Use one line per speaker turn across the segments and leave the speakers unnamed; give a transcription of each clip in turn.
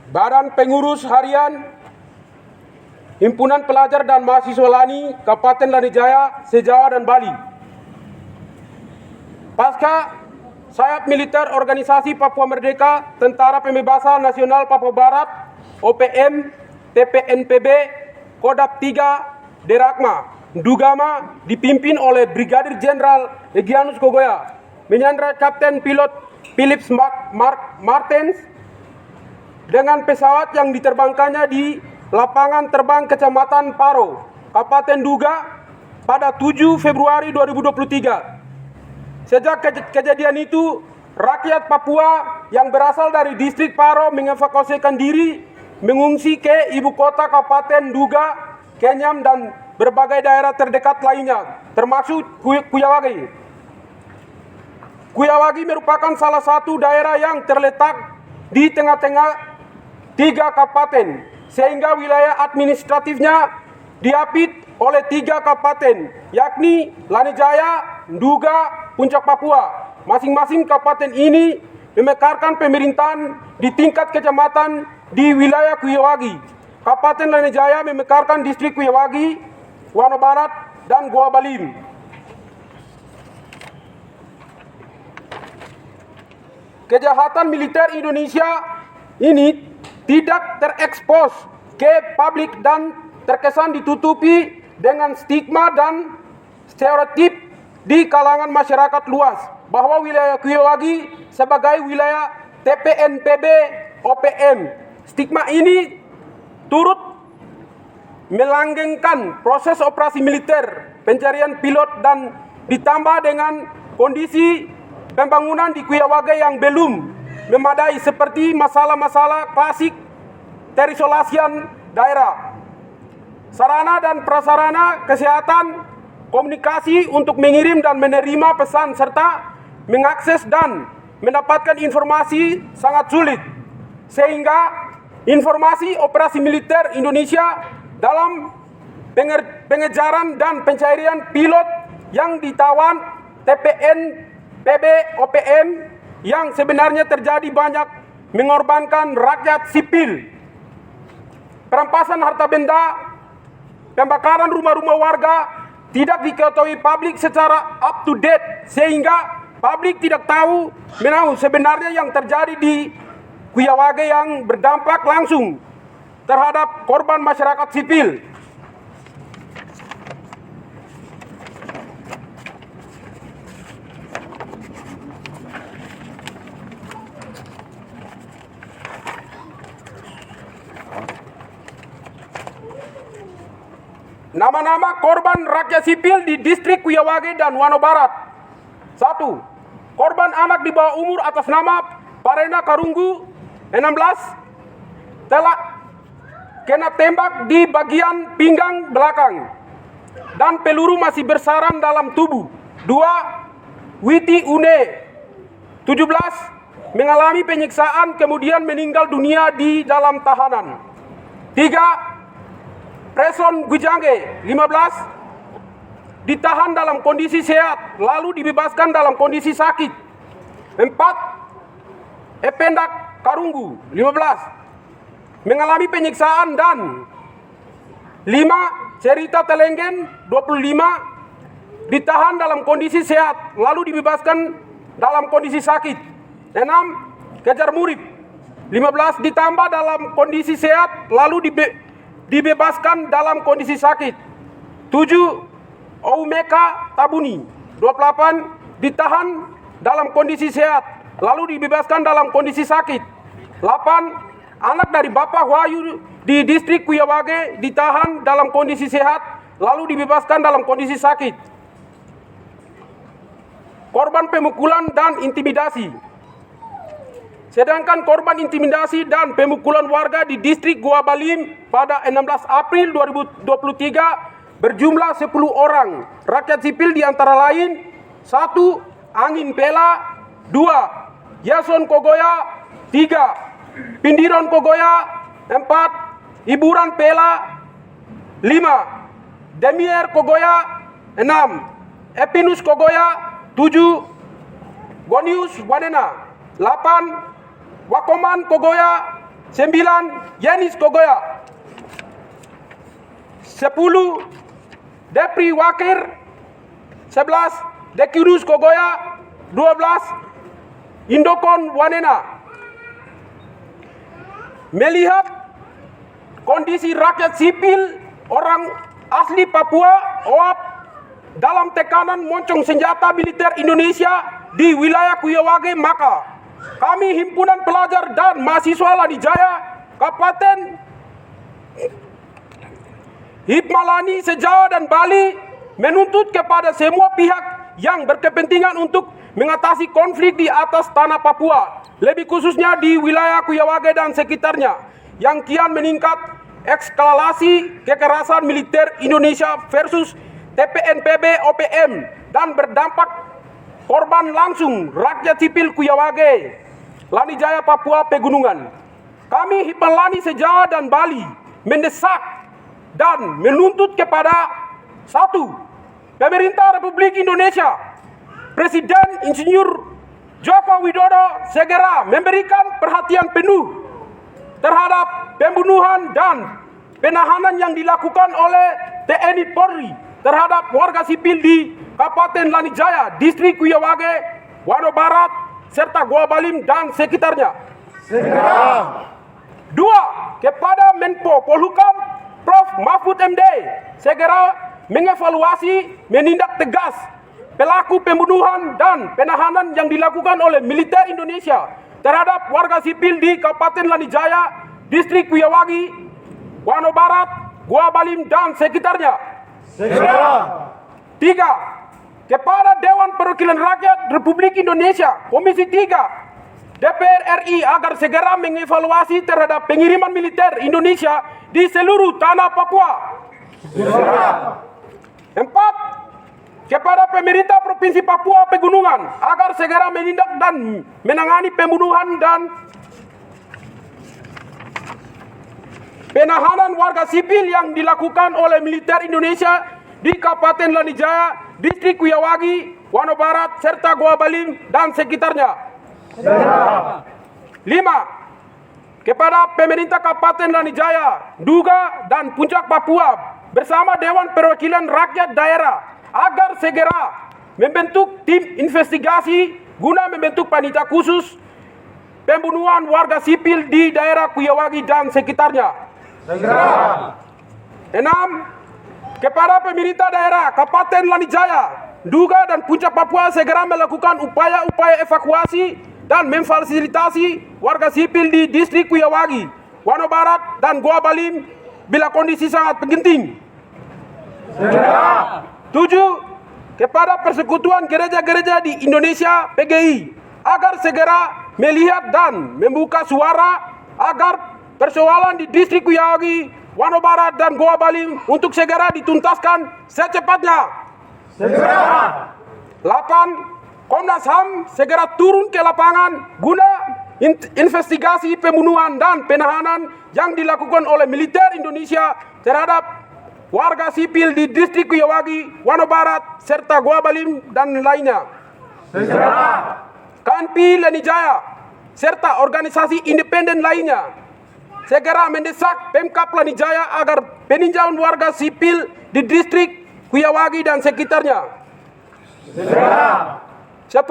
Badan Pengurus Harian Himpunan Pelajar dan Mahasiswa LANI Kabupaten Lanijaya, se-Jawa dan Bali. Pasca sayap militer Organisasi Papua Merdeka Tentara Pembebasan Nasional Papua Barat OPM TPNPB Kodap 3 Derakma Dugama dipimpin oleh Brigadir Jenderal Egyanus Kogoya menyandra Kapten Pilot Philips Martens dengan pesawat yang diterbangkannya di lapangan terbang Kecamatan Paro, Kabupaten Duga pada 7 Februari 2023. Sejak kejadian itu, rakyat Papua yang berasal dari distrik Paro mengevakuasikan diri mengungsi ke ibu kota Kabupaten Duga, Kenyam dan berbagai daerah terdekat lainnya, termasuk Kuyawagi. Kuyawagi merupakan salah satu daerah yang terletak di tengah-tengah 3 kabupaten, sehingga wilayah administratifnya diapit oleh 3 kabupaten, yakni Lanijaya, Duga, Puncak Papua. Masing-masing kabupaten ini memekarkan pemerintahan di tingkat kecamatan di wilayah Kuyawagi. Kabupaten Lanijaya memekarkan distrik Kuyawagi, Wano Barat, dan Goa Balim. Kejahatan militer Indonesia ini tidak terekspos ke publik dan terkesan ditutupi dengan stigma dan stereotip di kalangan masyarakat luas bahwa wilayah Kuyawagi sebagai wilayah TPNPB OPM. Stigma ini turut melanggengkan proses operasi militer pencarian pilot dan ditambah dengan kondisi pembangunan di Kuyawagi yang belum memadai seperti masalah-masalah klasik terisolasian daerah, sarana dan prasarana kesehatan, komunikasi untuk mengirim dan menerima pesan serta mengakses dan mendapatkan informasi sangat sulit, sehingga informasi operasi militer Indonesia dalam pengejaran dan pencarian pilot yang ditawan TPNPB OPM yang sebenarnya terjadi banyak mengorbankan rakyat sipil, perampasan harta benda, pembakaran rumah-rumah warga tidak diketahui publik secara up to date, sehingga publik tidak tahu sebenarnya yang terjadi di Kuyawagi yang berdampak langsung terhadap korban masyarakat sipil. Nama-nama korban rakyat sipil di distrik Kuyawagi dan Wano Barat. 1. Korban anak di bawah umur atas nama Parena Karunggu 16 telah kena tembak di bagian pinggang belakang dan peluru masih bersarang dalam tubuh. 2. Witi Une 17 mengalami penyiksaan kemudian meninggal dunia di dalam tahanan. 3. Preson Gujangge 15 ditahan dalam kondisi sehat lalu dibebaskan dalam kondisi sakit. 4. Ependak Karunggu 15 mengalami penyiksaan dan 5. Cerita Telenggen 25 ditahan dalam kondisi sehat lalu dibebaskan dalam kondisi sakit. 6. Kejar Murib 15 ditambah dalam kondisi sehat lalu dibebaskan dalam kondisi sakit. 7. Oumeka Tabuni 28 ditahan dalam kondisi sehat lalu dibebaskan dalam kondisi sakit. 8. Anak dari Bapak Wahyu di distrik Kuyawagi ditahan dalam kondisi sehat lalu dibebaskan dalam kondisi sakit. Korban pemukulan dan intimidasi. Sedangkan korban intimidasi dan pemukulan warga di distrik Goa Balim pada 16 April 2023 berjumlah 10 orang rakyat sipil di antara lain 1. Angin Pela 2. Yason Kogoya 3. Pindiron Kogoya 4. Iburan Pela 5. Demier Kogoya 6. Epinus Kogoya 7. Gonius Wanena 8. Wakoman Kogoya 9. Yenis Kogoya. 10. Depri Wakir. 11. Dekirus Kogoya. 12. Indokon Wanena. Melihat kondisi rakyat sipil orang asli Papua OAP dalam tekanan moncong senjata militer Indonesia di wilayah Kuyawage, maka kami himpunan pelajar dan mahasiswa Lanijaya Kabupaten Hipmalani, Sejawa dan Bali menuntut kepada semua pihak yang berkepentingan untuk mengatasi konflik di atas tanah Papua, lebih khususnya di wilayah Kuyawage dan sekitarnya yang kian meningkat eskalasi kekerasan militer Indonesia versus TPNPB OPM dan berdampak korban langsung rakyat sipil Kuyawage, Lanijaya, Papua Pegunungan. Kami Hipmalani, Sejawa dan Bali mendesak dan menuntut kepada 1. Pemerintah Republik Indonesia, Presiden Insinyur Joko Widodo segera memberikan perhatian penuh terhadap pembunuhan dan penahanan yang dilakukan oleh TNI Polri terhadap warga sipil di Kabupaten Lanijaya, Distrik Kuyawage, Wano Barat, serta Gua Balim dan sekitarnya. Segera. 2. Kepada Menko Polhukam Prof. Mahfud MD segera mengevaluasi, menindak tegas pelaku pembunuhan dan penahanan yang dilakukan oleh militer Indonesia terhadap warga sipil di Kabupaten Lanijaya, Distrik Kuyawagi, Wano Barat, Gua Balim dan sekitarnya. Segera. 3. Kepada Dewan Perwakilan Rakyat Republik Indonesia, Komisi 3, DPR RI agar segera mengevaluasi terhadap pengiriman militer Indonesia di seluruh tanah Papua. Segera. 4. Kepada pemerintah Provinsi Papua Pegunungan agar segera menindak dan menangani pembunuhan dan penahanan warga sipil yang dilakukan oleh militer Indonesia di Kabupaten Lanijaya, Distrik Kuyawagi, Wano Barat, serta Gua Balim dan sekitarnya. 5. Kepada pemerintah Kabupaten Lanijaya, Duga dan Puncak Papua bersama Dewan Perwakilan Rakyat Daerah agar segera membentuk tim investigasi guna membentuk panitia khusus pembunuhan warga sipil di daerah Kuyawagi dan sekitarnya. Segera. 6. Kepada pemerintah daerah Kabupaten Lanijaya, Duga dan Puncak Papua segera melakukan upaya-upaya evakuasi dan memfasilitasi warga sipil di Distrik Kuyawagi, Wano Barat dan Gua Balim bila kondisi sangat penting. Segera. 7. Kepada Persekutuan Gereja-Gereja di Indonesia PGI agar segera melihat dan membuka suara agar persoalan di Distrik Kuyawagi, Wano Barat dan Gua Balim untuk segera dituntaskan secepatnya. Segera. 8. Komnas HAM segera turun ke lapangan guna investigasi pembunuhan dan penahanan yang dilakukan oleh militer Indonesia terhadap warga sipil di Distrik Kuyawagi, Wano Barat, serta Gua Balim dan lainnya. Segera. KNPI Lanijaya, serta organisasi independen lainnya, segera mendesak Pemkab Lanijaya agar peninjauan warga sipil di Distrik Kuyawagi dan sekitarnya. Segera. 10.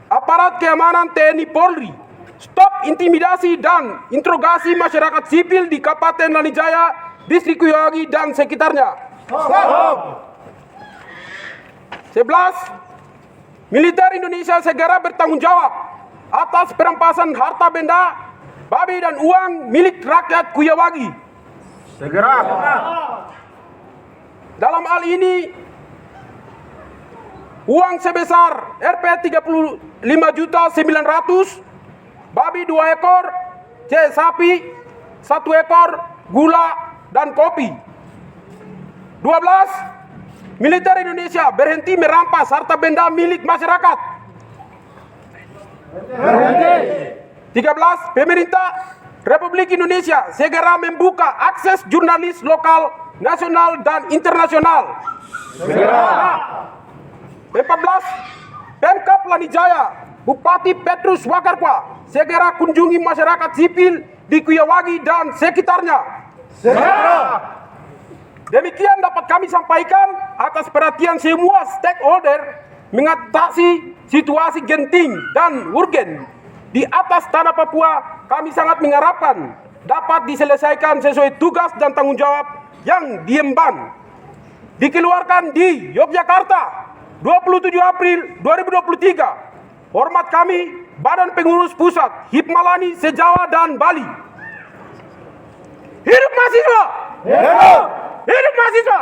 Aparat keamanan TNI Polri, stop intimidasi dan interogasi masyarakat sipil di Kabupaten Lanijaya, Distrik Kuyawagi dan sekitarnya. 11. Militer Indonesia segera bertanggung jawab atas perampasan harta benda, babi dan uang milik rakyat Kuyawagi. Segera. Dalam hal ini, uang sebesar Rp 35.900.000, babi 2 ekor, sapi 1 ekor, gula dan kopi. 12. Militer Indonesia berhenti merampas harta benda milik masyarakat. Berhenti. 13. Pemerintah Republik Indonesia segera membuka akses jurnalis lokal, nasional dan internasional. Segera. 14. Pemkab Lanijaya, Bupati Petrus Wakarpa segera kunjungi masyarakat sipil di Kuyawagi dan sekitarnya. Demikian dapat kami sampaikan atas perhatian semua stakeholder mengatasi situasi genting dan urgen di atas tanah Papua. Kami sangat mengharapkan dapat diselesaikan sesuai tugas dan tanggung jawab yang diemban. Dikeluarkan di Yogyakarta 27 April 2023. Hormat kami, Badan Pengurus Pusat Hipmalani se-Jawa dan Bali. Hidup mahasiswa! Hidup mahasiswa!